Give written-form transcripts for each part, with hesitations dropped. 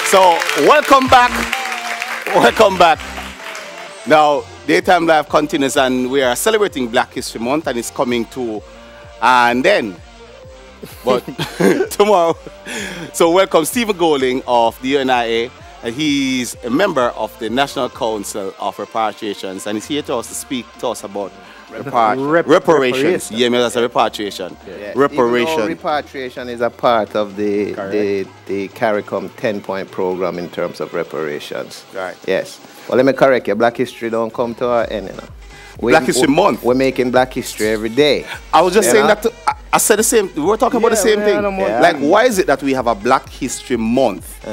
So, welcome back. Welcome back. Now, Daytime Live continues, and we are celebrating Black History Month, and it's coming to, and then, but tomorrow. So, welcome Stephen Golding of the UNIA, and he's a member of the National Council of Reparations, and he's here to us to speak to us about reparations. Yeah, that's a repatriation. Yeah. Reparation. Even though repatriation is a part of the CARICOM 10-point program in terms of reparations. Right. Yes. Well, let me correct you. Black History don't come to our end, you know. Black History Month. We're making Black History every day. I was just saying that. I said the same. We were talking about the same thing. Yeah. Like, why is it that we have a Black History Month?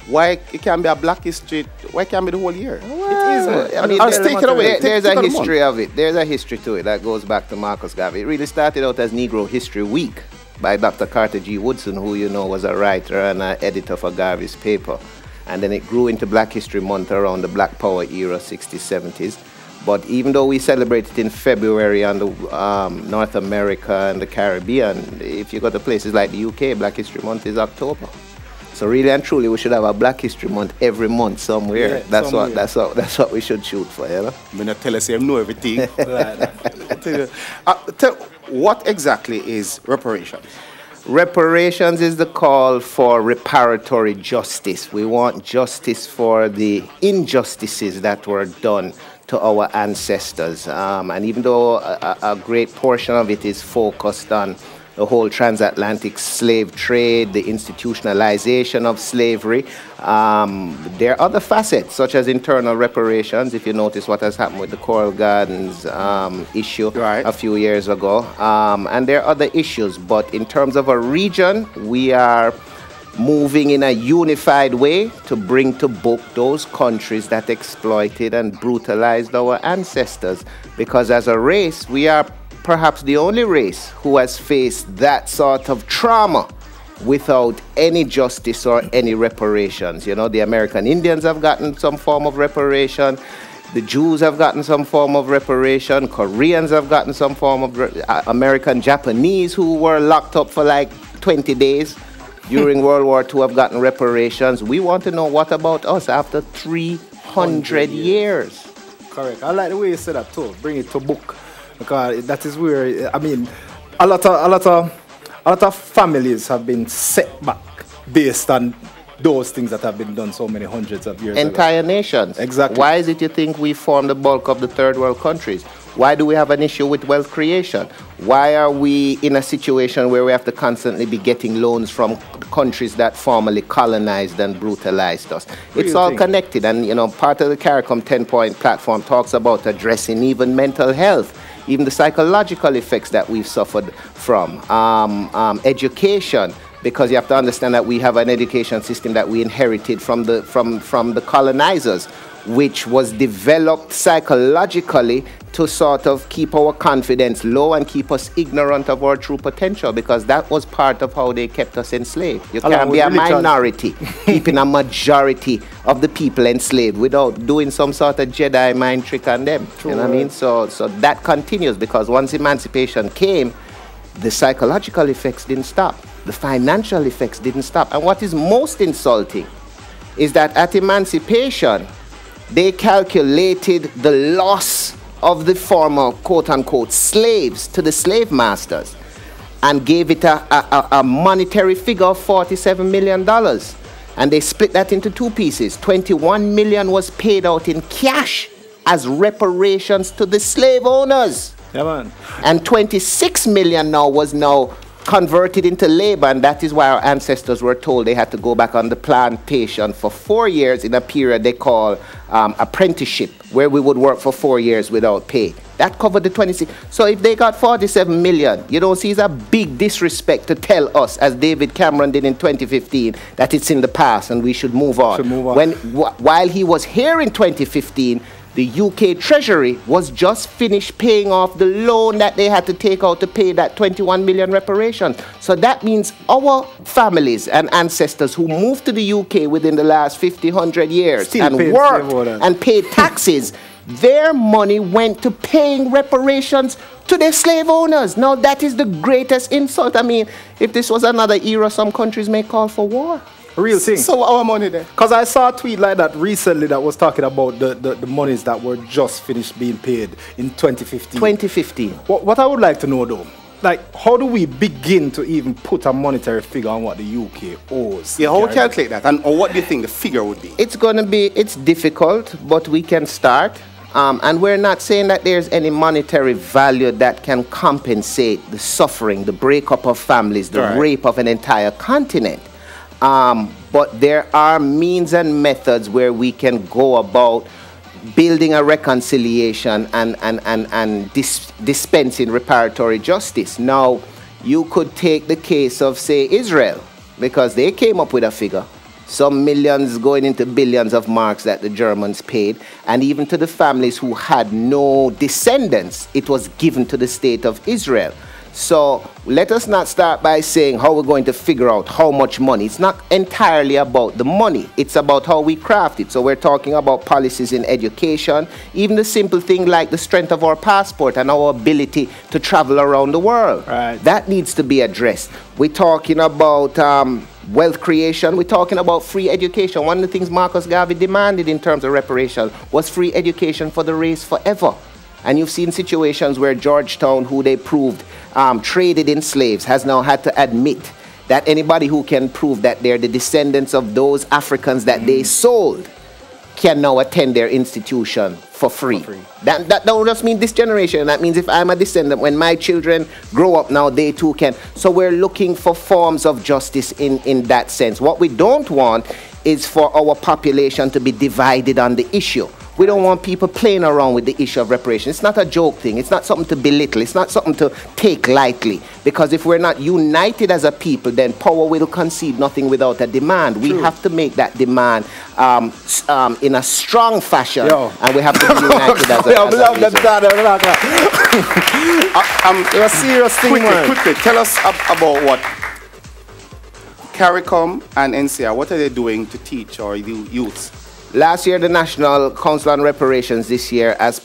Why it can be a Black History? Why can't be the whole year? Well, it is. I mean, I'll take it away. There's a history of it. There's a history to it that goes back to Marcus Garvey. It really started out as Negro History Week by Dr. Carter G. Woodson, who you know was a writer and an editor for Garvey's paper. And then it grew into Black History Month around the Black Power era, 60s, 70s. But even though we celebrate it in February on the North America and the Caribbean, if you go to places like the UK, Black History Month is October. So really and truly, we should have a Black History Month every month somewhere. Yeah, that's what we should shoot for, you know. I'm not tell us I know everything. What exactly is reparations? Reparations is the call for reparatory justice. We want justice for the injustices that were done to our ancestors. And even though a great portion of it is focused on the whole transatlantic slave trade, the institutionalization of slavery, there are other facets, such as internal reparations. If you notice what has happened with the Coral Gardens issue a few years ago. And there are other issues, but in terms of a region, we are moving in a unified way to bring to book those countries that exploited and brutalized our ancestors. Because as a race, we are perhaps the only race who has faced that sort of trauma without any justice or any reparations. You know, the American Indians have gotten some form of reparation. The Jews have gotten some form of reparation. Koreans have gotten some form of American Japanese who were locked up for like 20 days during World War II have gotten reparations. We want to know, what about us after 300 years? Correct. I like the way you said that too. Bring it to book, because that is where, I mean, a lot of families have been set back based on those things that have been done so many hundreds of years Entire ago. nations. Exactly. Why is it you think we form the bulk of the third world countries? Why do we have an issue with wealth creation? Why are we in a situation where we have to constantly be getting loans from countries that formerly colonized and brutalized us? It's all connected, and you know, part of the CARICOM 10-point platform talks about addressing even mental health, even the psychological effects that we've suffered from, education, because you have to understand that we have an education system that we inherited from the colonizers, which was developed psychologically to sort of keep our confidence low and keep us ignorant of our true potential, because that was part of how they kept us enslaved. You can't be a minority keeping a majority of the people enslaved without doing some sort of Jedi mind trick on them. True, you know what I mean? So that continues, because once emancipation came, the psychological effects didn't stop. The financial effects didn't stop. And what is most insulting is that at emancipation, they calculated the loss of the former quote-unquote slaves to the slave masters and gave it a monetary figure of $47 million. And they split that into two pieces. 21 million was paid out in cash as reparations to the slave owners. Yeah, man. And 26 million was converted into labor, and that is why our ancestors were told they had to go back on the plantation for 4 years in a period they call apprenticeship, where we would work for 4 years without pay. That covered the 26. So if they got 47 million, you don't see it's a big disrespect to tell us, as David Cameron did in 2015, that it's in the past and we should move on. While he was here in 2015, the UK Treasury was just finished paying off the loan that they had to take out to pay that 21 million reparations. So that means our families and ancestors who moved to the UK within the last 50, 100 years and worked and paid taxes, their money went to paying reparations to their slave owners. Now that is the greatest insult. I mean, if this was another era, some countries may call for war. Real thing. So our money there. Because I saw a tweet like that recently that was talking about the monies that were just finished being paid in 2015. 2015. What I would like to know though, like, how do we begin to even put a monetary figure on what the UK owes? Yeah, how we calculate that? And or what do you think the figure would be? It's difficult, but we can start. And we're not saying that there's any monetary value that can compensate the suffering, the breakup of families, the rape of an entire continent. But there are means and methods where we can go about building a reconciliation and dispensing reparatory justice. Now, you could take the case of, say, Israel, because they came up with a figure. Some millions going into billions of marks that the Germans paid. And even to the families who had no descendants, it was given to the state of Israel. So let us not start by saying how we're going to figure out how much money. It's not entirely about the money. It's about how we craft it. So we're talking about policies in education, even the simple thing like the strength of our passport and our ability to travel around the world. Right. That needs to be addressed. We're talking about wealth creation. We're talking about free education. One of the things Marcus Garvey demanded in terms of reparation was free education for the race forever. And you've seen situations where Georgetown, who they proved traded in slaves, has now had to admit that anybody who can prove that they're the descendants of those Africans that they sold can now attend their institution for free. That don't just mean this generation. That means if I'm a descendant, when my children grow up now, they too can. So we're looking for forms of justice in that sense. What we don't want is for our population to be divided on the issue. We don't want people playing around with the issue of reparation. It's not a joke thing. It's not something to belittle. It's not something to take lightly. Because if we're not united as a people, then power will concede nothing without a demand. We have to make that demand in a strong fashion. And we have to be united as a a serious thing. Quickly, tell us about what CARICOM and NCR, what are they doing to teach our youths? Last year, the National Council on Reparations this year, as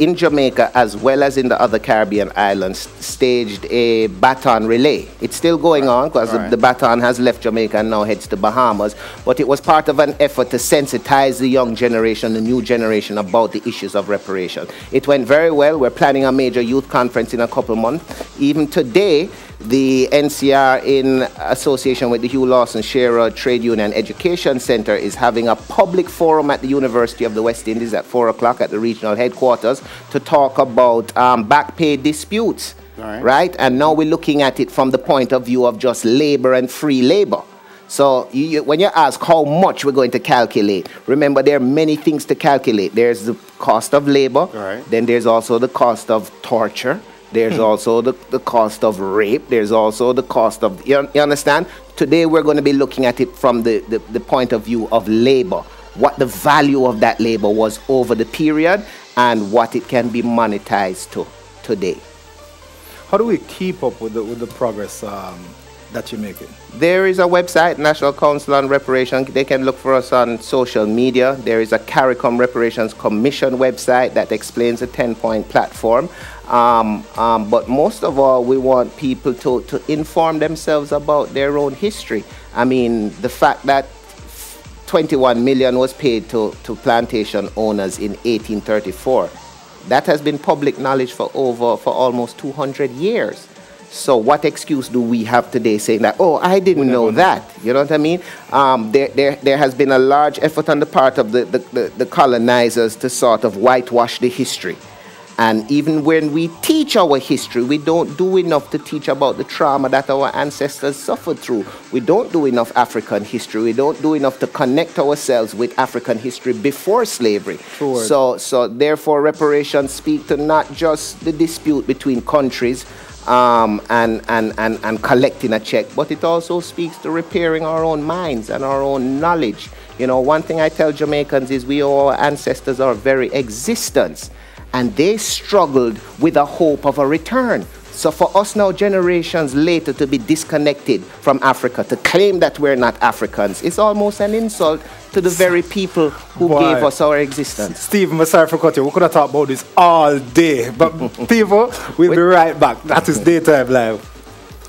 in Jamaica as well as in the other Caribbean islands, staged a baton relay. It's still going on because the baton has left Jamaica and now heads to Bahamas. But it was part of an effort to sensitize the young generation, the new generation, about the issues of reparation. It went very well. We're planning a major youth conference in a couple months. Even today, the NCR, in association with the Hugh Lawson Shearer Trade Union Education Center, is having a public forum at the University of the West Indies at 4 o'clock at the regional headquarters to talk about back pay disputes, right? And now we're looking at it from the point of view of just labor and free labor. So when you ask how much we're going to calculate, remember there are many things to calculate. There's the cost of labor, then there's also the cost of torture. There's also the cost of rape. There's also the cost of, you understand? Today we're going to be looking at it from the point of view of labor. What the value of that labor was over the period and what it can be monetized to today. How do we keep up with the progress that you're making? There is a website, National Council on Reparation. They can look for us on social media. There is a CARICOM Reparations Commission website that explains a 10-point platform. But most of all, we want people to inform themselves about their own history. I mean, the fact that 21 million was paid to plantation owners in 1834, that has been public knowledge for almost 200 years. So what excuse do we have today saying that, oh, I didn't know that? You know what I mean? There has been a large effort on the part of the colonizers to sort of whitewash the history. And even when we teach our history, we don't do enough to teach about the trauma that our ancestors suffered through. We don't do enough African history. We don't do enough to connect ourselves with African history before slavery. Sure. So therefore, reparations speak to not just the dispute between countries and collecting a check, but it also speaks to repairing our own minds and our own knowledge. You know, one thing I tell Jamaicans is we owe our ancestors our very existence. And they struggled with the hope of a return. So for us now, generations later, to be disconnected from Africa, to claim that we're not Africans, is almost an insult to the very people who gave us our existence. Stephen, I'm sorry for cutting you. We could have talked about this all day. But people, we'll be right back. That is Daytime Live.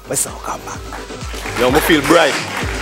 Let's all come back. Yo, I feel bright.